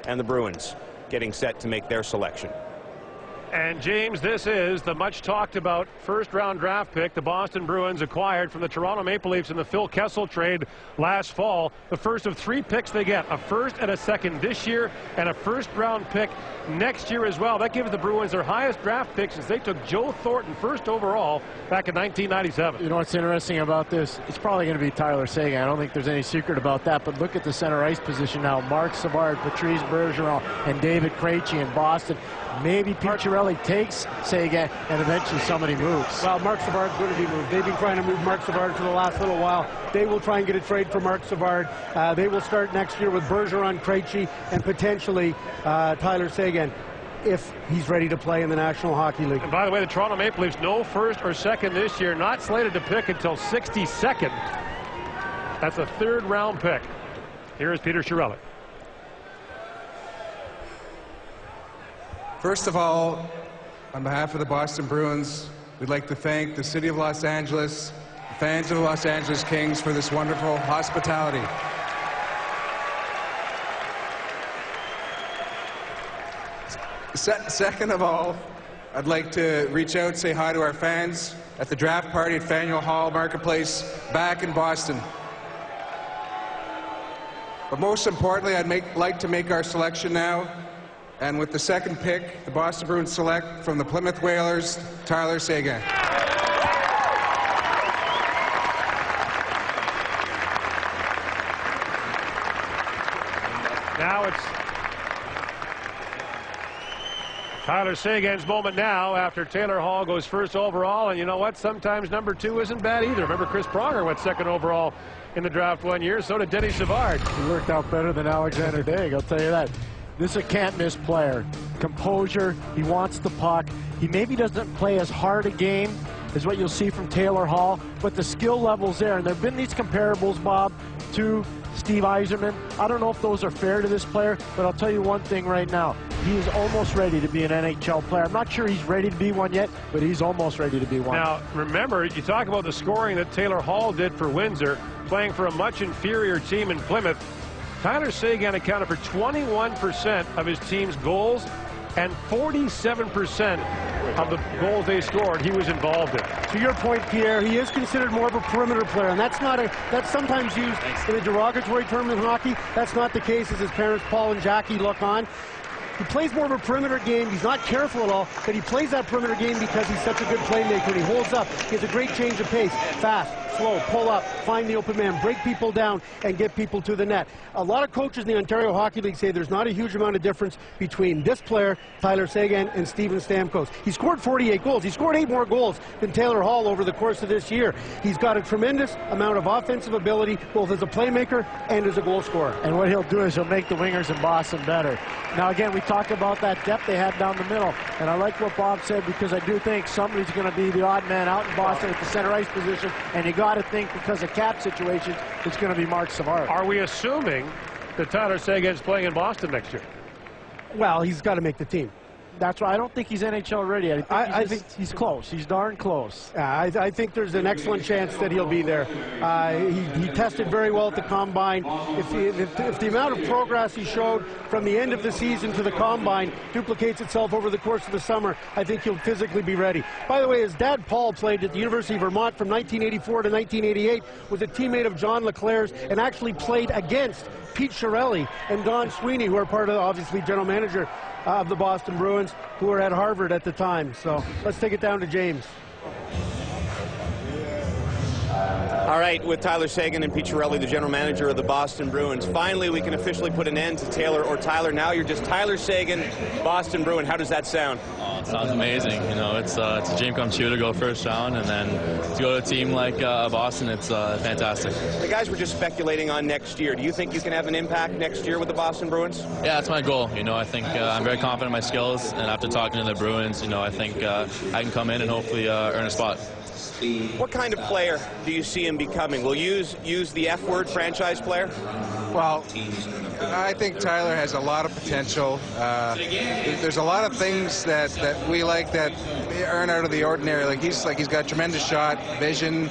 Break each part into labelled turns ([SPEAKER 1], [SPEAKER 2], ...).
[SPEAKER 1] and the Bruins getting set to make their selection.
[SPEAKER 2] And James, this is the much talked about first-round draft pick the Boston Bruins acquired from the Toronto Maple Leafs in the Phil Kessel trade last fall. The first of 3 picks they get, a first and a second this year, and a first-round pick next year as well. That gives the Bruins their highest draft pick since they took Joe Thornton first overall back in 1997.
[SPEAKER 3] You know what's interesting about this? It's probably going to be Tyler Seguin. I don't think there's any secret about that, but look at the center ice position now. Marc Savard, Patrice Bergeron, and David Krejci in Boston. Maybe Pete Chiarelli takes Seguin, and eventually somebody moves.
[SPEAKER 4] Well, Marc Savard's going to be moved. They've been trying to move Marc Savard for the last little while. They will try and get a trade for Marc Savard. They will start next year with Bergeron, Krejci, and potentially Tyler Seguin, if he's ready to play in the National Hockey League.
[SPEAKER 2] And by the way, the Toronto Maple Leafs, no first or second this year, not slated to pick until 62nd. That's a third-round pick. Here is Peter Chiarelli.
[SPEAKER 5] First of all, on behalf of the Boston Bruins, we'd like to thank the City of Los Angeles, the fans of the Los Angeles Kings for this wonderful hospitality. Second of all, I'd like to reach out and say hi to our fans at the draft party at Faneuil Hall Marketplace back in Boston. But most importantly, I'd like to make our selection now. And with the second pick, the Boston Bruins select from the Plymouth Whalers, Tyler Seguin.
[SPEAKER 2] Now it's Tyler Seguin's moment now after Taylor Hall goes first overall. And you know what? Sometimes number 2 isn't bad either. Remember, Chris Pronger went second overall in the draft 1 year. So did Denny Savard.
[SPEAKER 3] He worked out better than Alexander Daig, I'll tell you that. This is a can't-miss player. Composure, he wants the puck. He maybe doesn't play as hard a game as what you'll see from Taylor Hall, but the skill level's there. And there have been these comparables, Bob, to Steve Yzerman. I don't know if those are fair to this player, but I'll tell you one thing right now. He is almost ready to be an NHL player. I'm not sure he's ready to be one yet, but he's almost ready to be one.
[SPEAKER 2] Now, remember, you talk about the scoring that Taylor Hall did for Windsor, playing for a much inferior team in Plymouth. Tyler Seguin accounted for 21% of his team's goals and 47% of the goals they scored he was involved in.
[SPEAKER 4] To your point, Pierre, he is considered more of a perimeter player, and that's sometimes used in a derogatory term in hockey. That's not the case as his parents Paul and Jackie look on. He plays more of a perimeter game. He's not careful at all, but he plays that perimeter game because he's such a good playmaker. He holds up. He has a great change of pace. Fast, slow, pull up, find the open man, break people down, and get people to the net. A lot of coaches in the Ontario Hockey League say there's not a huge amount of difference between this player, Tyler Seguin, and Steven Stamkos. He scored 48 goals. He scored 8 more goals than Taylor Hall over the course of this year. He's got a tremendous amount of offensive ability, both as a playmaker and as a goal scorer.
[SPEAKER 3] And what he'll do is he'll make the wingers in Boston better. Now, again, we talk about that depth they had down the middle, and I like what Bob said because I do think somebody's going to be the odd man out in Boston at the center ice position, and you got to think because of cap situations, it's going to be Marc Savard.
[SPEAKER 2] Are we assuming that Tyler Seguin's playing in Boston next year?
[SPEAKER 4] Well, he's got to make the team.
[SPEAKER 3] That's right. I don't think he's NHL ready. I think he's close. He's darn close.
[SPEAKER 4] I think there's an excellent chance that he'll be there. He tested very well at the Combine. If the amount of progress he showed from the end of the season to the Combine duplicates itself over the course of the summer, I think he'll physically be ready. By the way, his dad, Paul, played at the University of Vermont from 1984 to 1988, was a teammate of John LeClair's, and actually played against Pete Chiarelli and Don Sweeney, who are part of, obviously, general manager of the Boston Bruins, who were at Harvard at the time. So let's take it down to James.
[SPEAKER 1] All right, with Tyler Seguin and Pete Chiarelli, the general manager of the Boston Bruins, finally we can officially put an end to Taylor or Tyler. Now you're just Tyler Seguin, Boston Bruin. How does that sound?
[SPEAKER 6] Oh, it sounds amazing. You know, it's a dream come true to go first round, and then to go to a team like Boston, it's fantastic.
[SPEAKER 1] The guys were just speculating on next year. Do you think you can have an impact next year with the Boston Bruins?
[SPEAKER 6] Yeah, that's my goal. You know, I think I'm very confident in my skills, and after talking to the Bruins, you know, I think I can come in and hopefully earn a spot.
[SPEAKER 1] What kind of player do you see him becoming? Will you use the F word, franchise player?
[SPEAKER 5] Well, I think Tyler has a lot of potential. There's a lot of things that we like that aren't out of the ordinary. Like he's got tremendous shot, vision,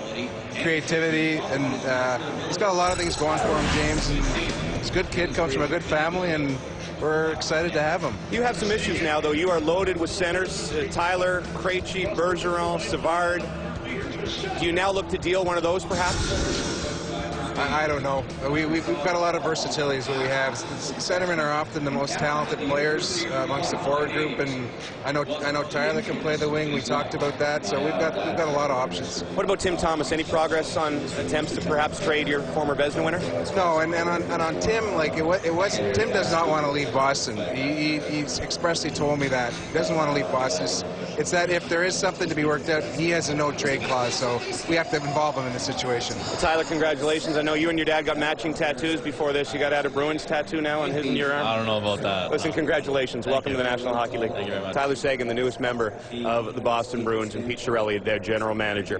[SPEAKER 5] creativity, and he's got a lot of things going for him, James. And he's a good kid, comes from a good family, and we're excited to have him.
[SPEAKER 1] You have some issues now, though. You are loaded with centers. Tyler, Krejci, Bergeron, Savard. Do you now look to deal one of those, perhaps?
[SPEAKER 5] I don't know. We've got a lot of versatility is what we have. Centermen are often the most talented players amongst the forward group, and I know Tyler can play the wing. We talked about that, so we've got a lot of options.
[SPEAKER 1] What about Tim Thomas? Any progress on attempts to perhaps trade your former Vezina winner?
[SPEAKER 5] No, and on Tim, like it wasn't. Tim does not want to leave Boston. He's expressly told me that he doesn't want to leave Boston. It's that if there is something to be worked out, he has a no trade clause, so we have to involve him in the situation.
[SPEAKER 1] Well, Tyler, congratulations. I know you and your dad got matching tattoos before this. You got out a Bruins tattoo now on your arm?
[SPEAKER 6] I don't know about that.
[SPEAKER 1] Listen, congratulations. Welcome to the National Hockey League.
[SPEAKER 6] Thank you very much.
[SPEAKER 1] Tyler Seguin, the newest member of the Boston Bruins, and Pete Chiarelli, their general manager.